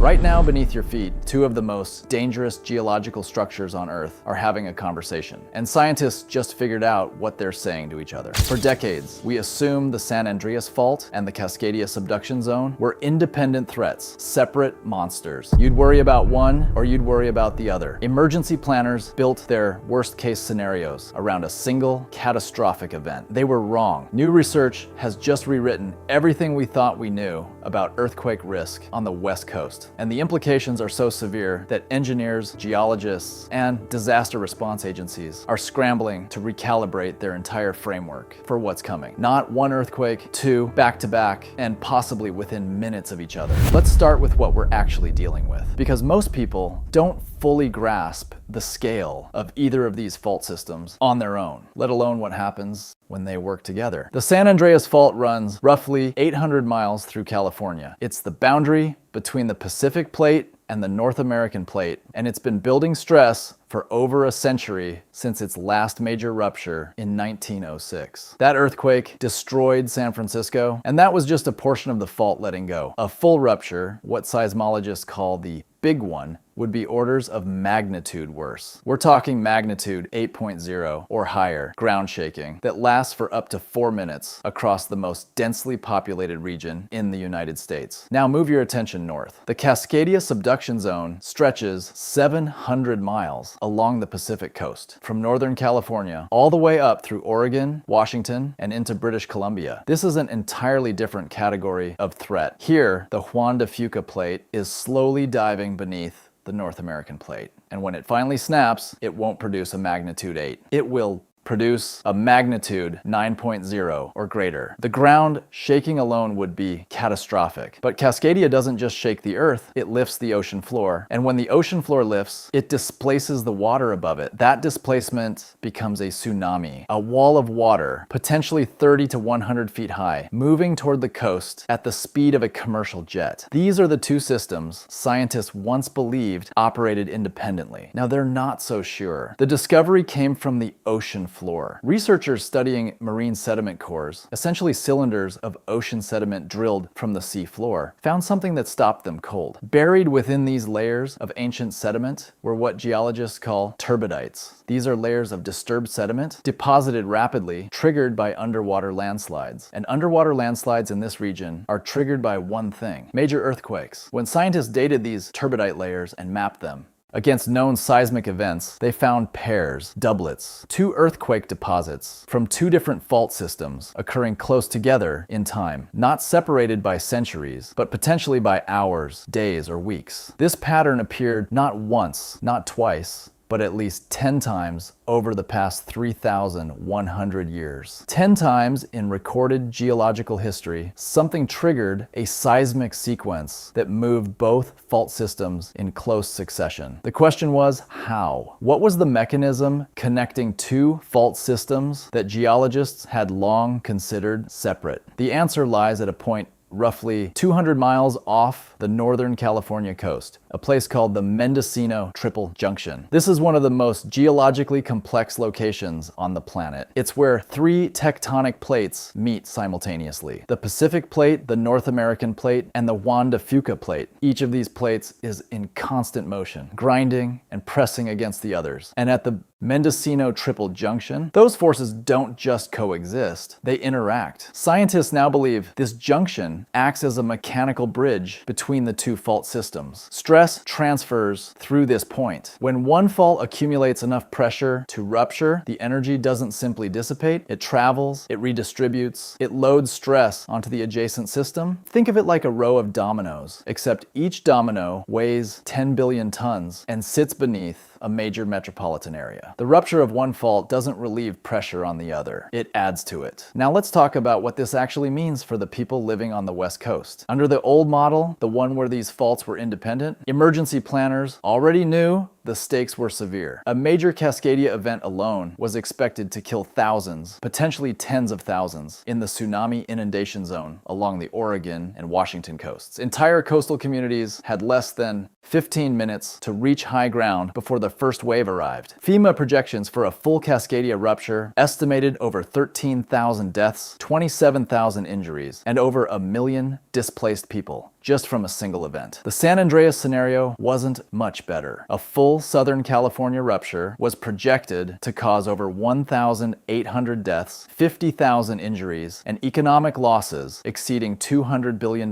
Right now, beneath your feet, two of the most dangerous geological structures on Earth are having a conversation. And scientists just figured out what they're saying to each other. For decades, we assumed the San Andreas Fault and the Cascadia Subduction Zone were independent threats, separate monsters. You'd worry about one or you'd worry about the other. Emergency planners built their worst-case scenarios around a single catastrophic event. They were wrong. New research has just rewritten everything we thought we knew about earthquake risk on the West Coast. And the implications are so severe that engineers, geologists, and disaster response agencies are scrambling to recalibrate their entire framework for what's coming. Not one earthquake, two, back-to-back, and possibly within minutes of each other. Let's start with what we're actually dealing with, because most people don't fully grasp the scale of either of these fault systems on their own, let alone what happens when they work together. The San Andreas Fault runs roughly 800 miles through California. It's the boundary between the Pacific Plate and the North American Plate, and it's been building stress for over a century since its last major rupture in 1906. That earthquake destroyed San Francisco, and that was just a portion of the fault letting go. A full rupture, what seismologists call the big one, would be orders of magnitude worse. We're talking magnitude 8.0 or higher ground shaking that lasts for up to 4 minutes across the most densely populated region in the United States. Now move your attention north. The Cascadia Subduction Zone stretches 700 miles along the Pacific coast, from Northern California all the way up through Oregon, Washington, and into British Columbia. This is an entirely different category of threat. Here, the Juan de Fuca Plate is slowly diving beneath the North American Plate. And when it finally snaps, it won't produce a magnitude 8. It will produce a magnitude 9.0 or greater. The ground shaking alone would be catastrophic. But Cascadia doesn't just shake the earth, it lifts the ocean floor. And when the ocean floor lifts, it displaces the water above it. That displacement becomes a tsunami, a wall of water, potentially 30 to 100 feet high, moving toward the coast at the speed of a commercial jet. These are the two systems scientists once believed operated independently. Now they're not so sure. The discovery came from the ocean floor. Researchers studying marine sediment cores, essentially cylinders of ocean sediment drilled from the sea floor, found something that stopped them cold. Buried within these layers of ancient sediment were what geologists call turbidites. These are layers of disturbed sediment deposited rapidly, triggered by underwater landslides. And underwater landslides in this region are triggered by one thing: major earthquakes. When scientists dated these turbidite layers and mapped them against known seismic events, they found pairs, doublets, two earthquake deposits from two different fault systems occurring close together in time, not separated by centuries, but potentially by hours, days, or weeks. This pattern appeared not once, not twice, but at least 10 times over the past 3,100 years. 10 times in recorded geological history, something triggered a seismic sequence that moved both fault systems in close succession. The question was, how? What was the mechanism connecting two fault systems that geologists had long considered separate? The answer lies at a point roughly 200 miles off the Northern California coast, a place called the Mendocino Triple Junction. This is one of the most geologically complex locations on the planet. It's where three tectonic plates meet simultaneously: the Pacific Plate, the North American Plate, and the Juan de Fuca Plate. Each of these plates is in constant motion, grinding and pressing against the others. And at the Mendocino Triple Junction, those forces don't just coexist, they interact. Scientists now believe this junction acts as a mechanical bridge between the two fault systems. Stress transfers through this point. When one fault accumulates enough pressure to rupture, the energy doesn't simply dissipate, it travels, it redistributes, it loads stress onto the adjacent system. Think of it like a row of dominoes, except each domino weighs 10 billion tons and sits beneath a major metropolitan area. The rupture of one fault doesn't relieve pressure on the other, it adds to it. Now let's talk about what this actually means for the people living on the West Coast. Under the old model, the one where these faults were independent, emergency planners already knew the stakes were severe. A major Cascadia event alone was expected to kill thousands, potentially tens of thousands, in the tsunami inundation zone along the Oregon and Washington coasts. Entire coastal communities had less than 15 minutes to reach high ground before the first wave arrived. FEMA projections for a full Cascadia rupture estimated over 13,000 deaths, 27,000 injuries, and over 1 million displaced people. just from a single event. The San Andreas scenario wasn't much better. A full Southern California rupture was projected to cause over 1,800 deaths, 50,000 injuries, and economic losses exceeding $200 billion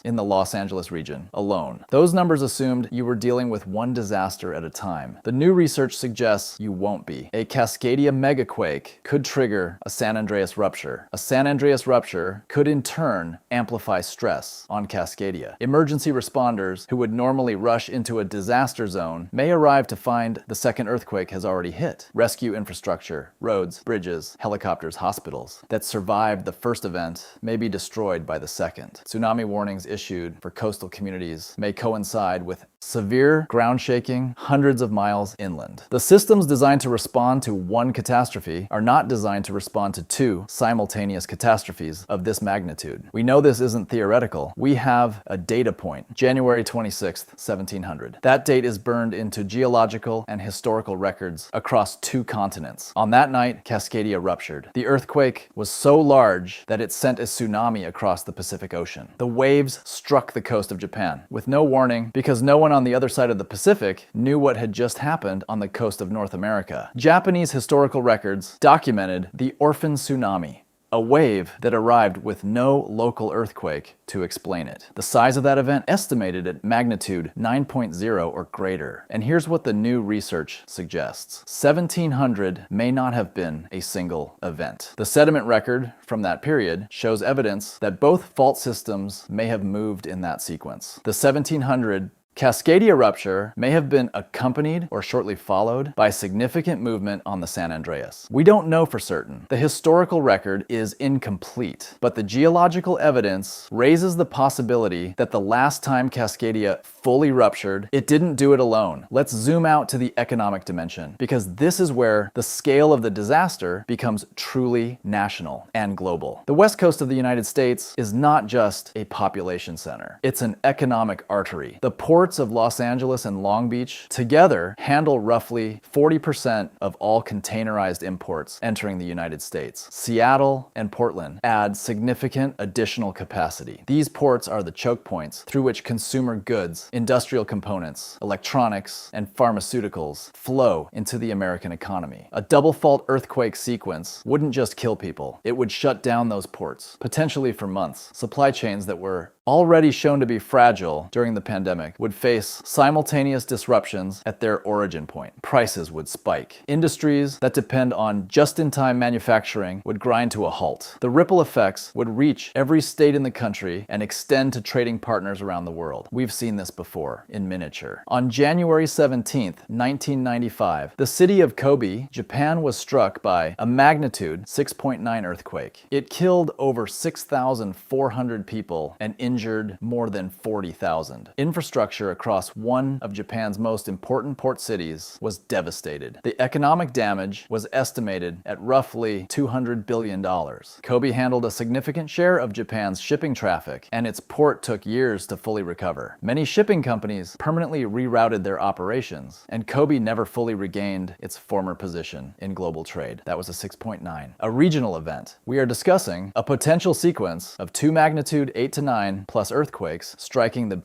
in the Los Angeles region alone. Those numbers assumed you were dealing with one disaster at a time. The new research suggests you won't be. A Cascadia megaquake could trigger a San Andreas rupture. A San Andreas rupture could in turn amplify stress on Cascadia. Emergency responders who would normally rush into a disaster zone may arrive to find the second earthquake has already hit. Rescue infrastructure, roads, bridges, helicopters, hospitals that survived the first event may be destroyed by the second. Tsunami warnings issued for coastal communities may coincide with severe ground shaking hundreds of miles inland. The systems designed to respond to one catastrophe are not designed to respond to two simultaneous catastrophes of this magnitude. We know this isn't theoretical. We have a data point, January 26th, 1700. That date is burned into geological and historical records across two continents. On that night, Cascadia ruptured. The earthquake was so large that it sent a tsunami across the Pacific Ocean. The waves struck the coast of Japan with no warning because no one on the other side of the Pacific knew what had just happened on the coast of North America. Japanese historical records documented the Orphan Tsunami, a wave that arrived with no local earthquake to explain it. The size of that event estimated at magnitude 9.0 or greater. And here's what the new research suggests. 1700 may not have been a single event. The sediment record from that period shows evidence that both fault systems may have moved in that sequence. The 1700 Cascadia rupture may have been accompanied or shortly followed by significant movement on the San Andreas. We don't know for certain. The historical record is incomplete, but the geological evidence raises the possibility that the last time Cascadia fully ruptured, it didn't do it alone. Let's zoom out to the economic dimension, because this is where the scale of the disaster becomes truly national and global. The west coast of the United States is not just a population center. It's an economic artery. The ports of Los Angeles and Long Beach together handle roughly 40% of all containerized imports entering the United States. Seattle and Portland add significant additional capacity. These ports are the choke points through which consumer goods, industrial components, electronics, and pharmaceuticals flow into the American economy. A double fault earthquake sequence wouldn't just kill people, it would shut down those ports, potentially for months. Supply chains that were already shown to be fragile during the pandemic would face simultaneous disruptions at their origin point. Prices would spike. Industries that depend on just-in-time manufacturing would grind to a halt. The ripple effects would reach every state in the country and extend to trading partners around the world. We've seen this before in miniature. On January 17th, 1995, the city of Kobe, Japan, was struck by a magnitude 6.9 earthquake. It killed over 6,400 people and injured more than 40,000. Infrastructure across one of Japan's most important port cities was devastated. The economic damage was estimated at roughly $200 billion. Kobe handled a significant share of Japan's shipping traffic, and its port took years to fully recover. Many shipping companies permanently rerouted their operations, and Kobe never fully regained its former position in global trade. That was a 6.9. A regional event. We are discussing a potential sequence of 2 magnitude 8 to 9 plus earthquakes striking the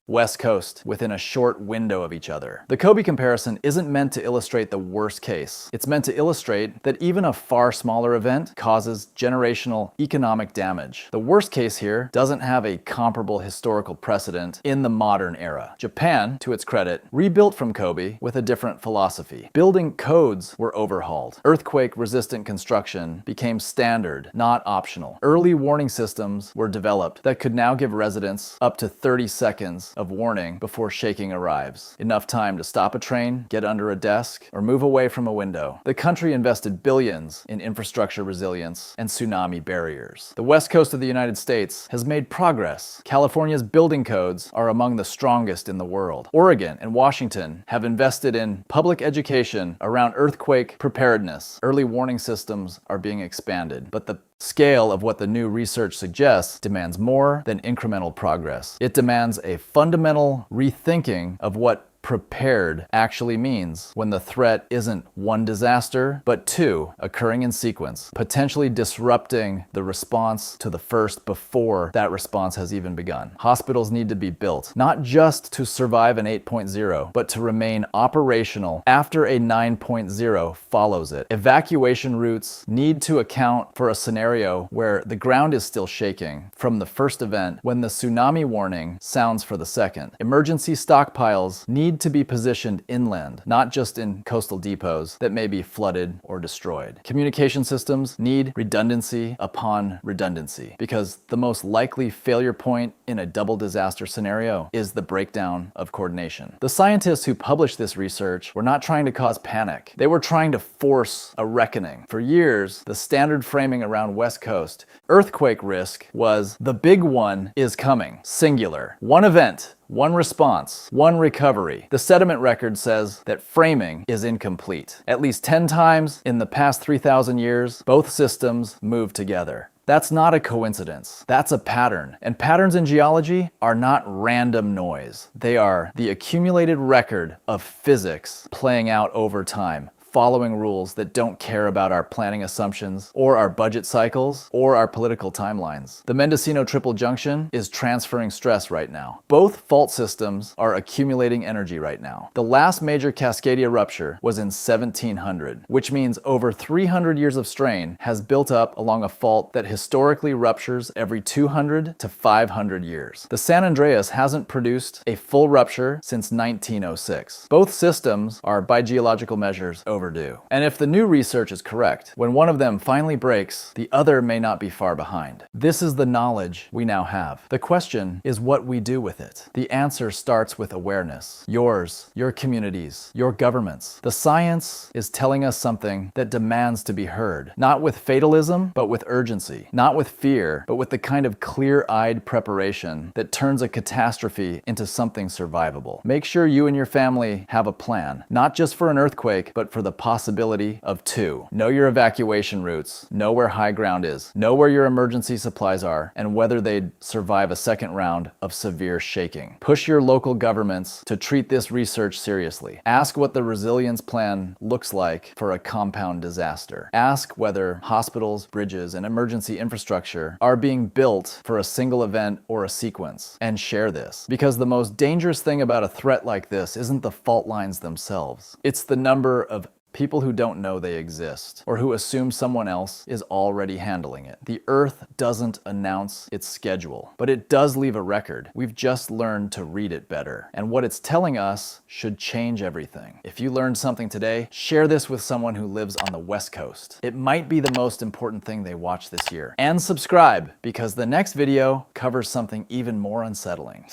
West Coast within a short window of each other. The Kobe comparison isn't meant to illustrate the worst case. It's meant to illustrate that even a far smaller event causes generational economic damage. The worst case here doesn't have a comparable historical precedent in the modern era. Japan, to its credit, rebuilt from Kobe with a different philosophy. Building codes were overhauled. Earthquake-resistant construction became standard, not optional. Early warning systems were developed that could now give residents up to 30 seconds of warning before shaking arrives. Enough time to stop a train, get under a desk, or move away from a window. The country invested billions in infrastructure resilience and tsunami barriers. The west coast of the United States has made progress. California's building codes are among the strongest in the world. Oregon and Washington have invested in public education around earthquake preparedness. Early warning systems are being expanded, but the scale of what the new research suggests demands more than incremental progress. It demands a fundamental rethinking of what prepared actually means when the threat isn't one disaster, but two occurring in sequence, potentially disrupting the response to the first before that response has even begun. Hospitals need to be built, not just to survive an 8.0, but to remain operational after a 9.0 follows it. Evacuation routes need to account for a scenario where the ground is still shaking from the first event when the tsunami warning sounds for the second. Emergency stockpiles need to be positioned inland, not just in coastal depots that may be flooded or destroyed. Communication systems need redundancy upon redundancy, because the most likely failure point in a double disaster scenario is the breakdown of coordination. The scientists who published this research were not trying to cause panic. They were trying to force a reckoning. For years, the standard framing around West Coast earthquake risk was the big one is coming, singular. One event, one response, one recovery. The sediment record says that framing is incomplete. At least 10 times in the past 3,000 years, both systems move together. That's not a coincidence. That's a pattern. And patterns in geology are not random noise. They are the accumulated record of physics playing out over time, following rules that don't care about our planning assumptions or our budget cycles or our political timelines. The Mendocino Triple Junction is transferring stress right now. Both fault systems are accumulating energy right now. The last major Cascadia rupture was in 1700, which means over 300 years of strain has built up along a fault that historically ruptures every 200 to 500 years. The San Andreas hasn't produced a full rupture since 1906. Both systems are, by geological measures, overdue. And if the new research is correct, when one of them finally breaks, the other may not be far behind. This is the knowledge we now have. The question is what we do with it. The answer starts with awareness. Yours, your communities, your governments. The science is telling us something that demands to be heard, not with fatalism, but with urgency, not with fear, but with the kind of clear-eyed preparation that turns a catastrophe into something survivable. Make sure you and your family have a plan, not just for an earthquake, but for the possibility of two. Know your evacuation routes, know where high ground is, know where your emergency supplies are, and whether they'd survive a second round of severe shaking. Push your local governments to treat this research seriously. Ask what the resilience plan looks like for a compound disaster. Ask whether hospitals, bridges, and emergency infrastructure are being built for a single event or a sequence. And share this. Because the most dangerous thing about a threat like this isn't the fault lines themselves. It's the number of people who don't know they exist, or who assume someone else is already handling it. The Earth doesn't announce its schedule, but it does leave a record. We've just learned to read it better. And what it's telling us should change everything. If you learned something today, share this with someone who lives on the West Coast. It might be the most important thing they watch this year. And subscribe, because the next video covers something even more unsettling.